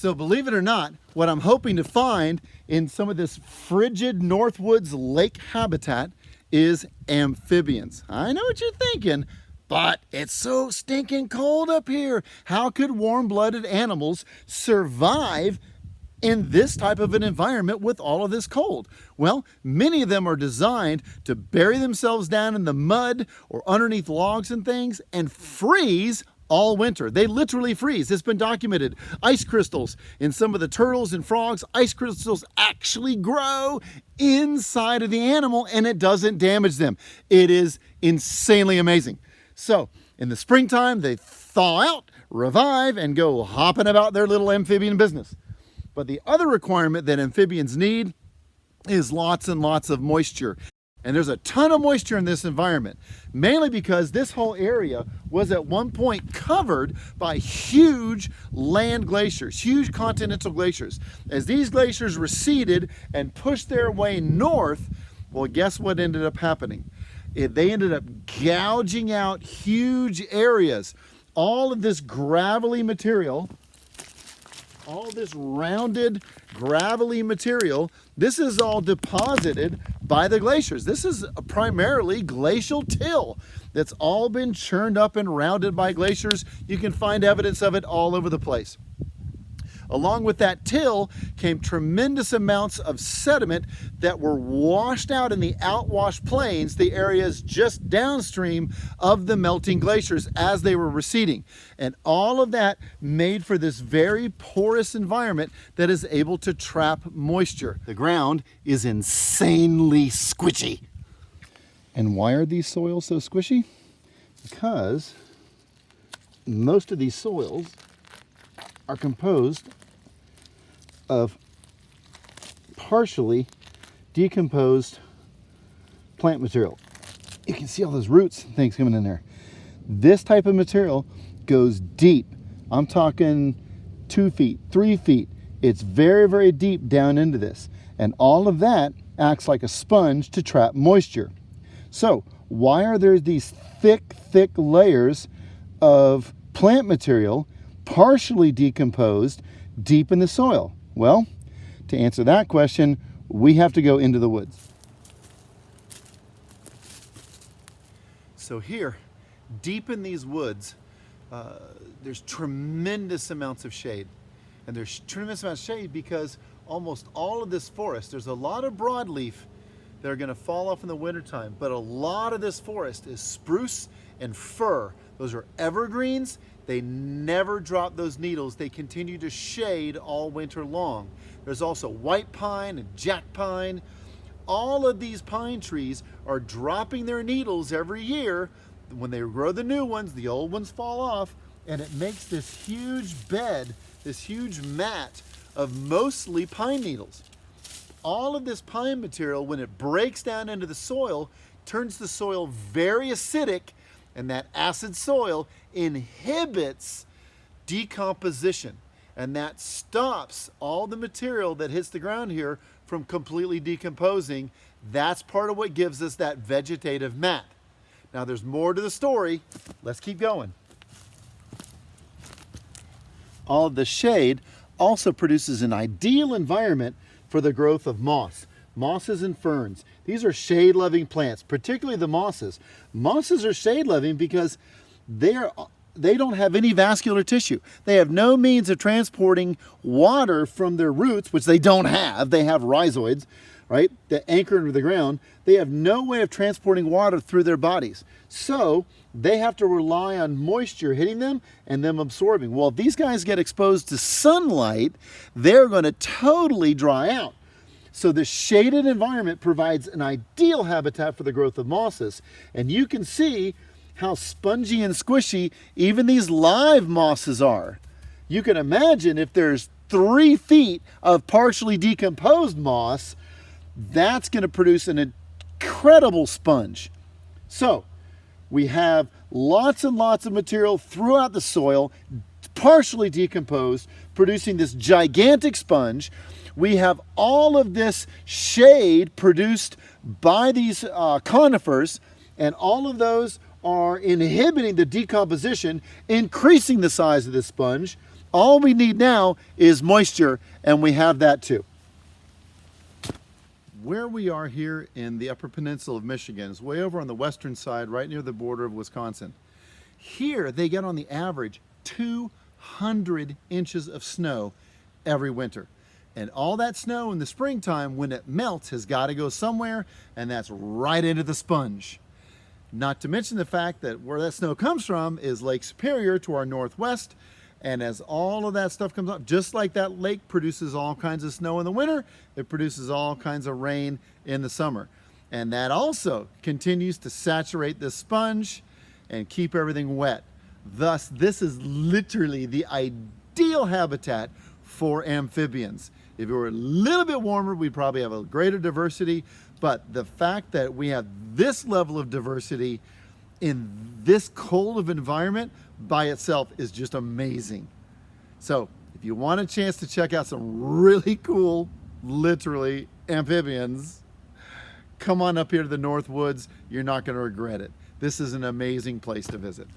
So believe it or not, what I'm hoping to find in some of this frigid Northwoods lake habitat is amphibians. I know what you're thinking, but it's so stinking cold up here. How could warm-blooded animals survive in this type of an environment with all of this cold? Well, many of them are designed to bury themselves down in the mud or underneath logs and things and freeze all winter. They literally freeze. It's been documented. Ice crystals in some of the turtles and frogs, ice crystals actually grow inside of the animal and it doesn't damage them. It is insanely amazing. So in the springtime, they thaw out, revive, and go hopping about their little amphibian business. But the other requirement that amphibians need is lots and lots of moisture. And there's a ton of moisture in this environment, mainly because this whole area was at one point covered by huge land glaciers, huge continental glaciers. As these glaciers receded and pushed their way north, well, guess what ended up happening? They ended up gouging out huge areas. All of this gravelly material, all this rounded gravelly material, this is all deposited by the glaciers. This is primarily glacial till that's all been churned up and rounded by glaciers. You can find evidence of it all over the place. Along with that till came tremendous amounts of sediment that were washed out in the outwash plains, the areas just downstream of the melting glaciers as they were receding. And all of that made for this very porous environment that is able to trap moisture. The ground is insanely squishy. And why are these soils so squishy? Because most of these soils are composed of partially decomposed plant material. You can see all those roots and things coming in there. This type of material goes deep. I'm talking 2 feet, 3 feet. It's very, very deep down into this. And all of that acts like a sponge to trap moisture. So why are there these thick, thick layers of plant material partially decomposed deep in the soil? Well, to answer that question, we have to go into the woods. So here, deep in these woods, there's tremendous amounts of shade. And there's tremendous amounts of shade because almost all of this forest, there's a lot of broadleaf that are going to fall off in the wintertime, but a lot of this forest is spruce and fir. Those are evergreens. They never drop those needles. They continue to shade all winter long. There's also white pine and jack pine. All of these pine trees are dropping their needles every year. When they grow the new ones, the old ones fall off, and it makes this huge bed, this huge mat of mostly pine needles. All of this pine material, when it breaks down into the soil, turns the soil very acidic, and that acid soil inhibits decomposition, and that stops all the material that hits the ground here from completely decomposing. That's part of what gives us that vegetative mat. Now there's more to the story. Let's keep going. All of the shade also produces an ideal environment for the growth of moss. Mosses and ferns. These are shade-loving plants, particularly the mosses. Mosses are shade-loving because they don't have any vascular tissue. They have no means of transporting water from their roots, which they don't have. They have rhizoids, right, that anchor into the ground. They have no way of transporting water through their bodies. So they have to rely on moisture hitting them and them absorbing. Well, if these guys get exposed to sunlight, they're going to totally dry out. So the shaded environment provides an ideal habitat for the growth of mosses. And you can see how spongy and squishy even these live mosses are. You can imagine if there's 3 feet of partially decomposed moss, that's going to produce an incredible sponge. So we have lots and lots of material throughout the soil, partially decomposed, producing this gigantic sponge. We have all of this shade produced by these conifers, and all of those are inhibiting the decomposition, increasing the size of the sponge, All we need now is moisture, and we have that too. Where we are here in the Upper Peninsula of Michigan is way over on the western side, right near the border of Wisconsin. Here they get on the average 200 inches of snow every winter. And all that snow in the springtime, when it melts, has got to go somewhere, and that's right into the sponge. Not to mention the fact that where that snow comes from is Lake Superior to our northwest. And as all of that stuff comes up, just like that lake produces all kinds of snow in the winter, it produces all kinds of rain in the summer. And that also continues to saturate the sponge and keep everything wet. Thus, this is literally the ideal habitat for amphibians. If it were a little bit warmer, we'd probably have a greater diversity, but the fact that we have this level of diversity in this cold of environment by itself is just amazing. So if you want a chance to check out some really cool, literally, amphibians, come on up here to the Northwoods. You're not going to regret it. This is an amazing place to visit.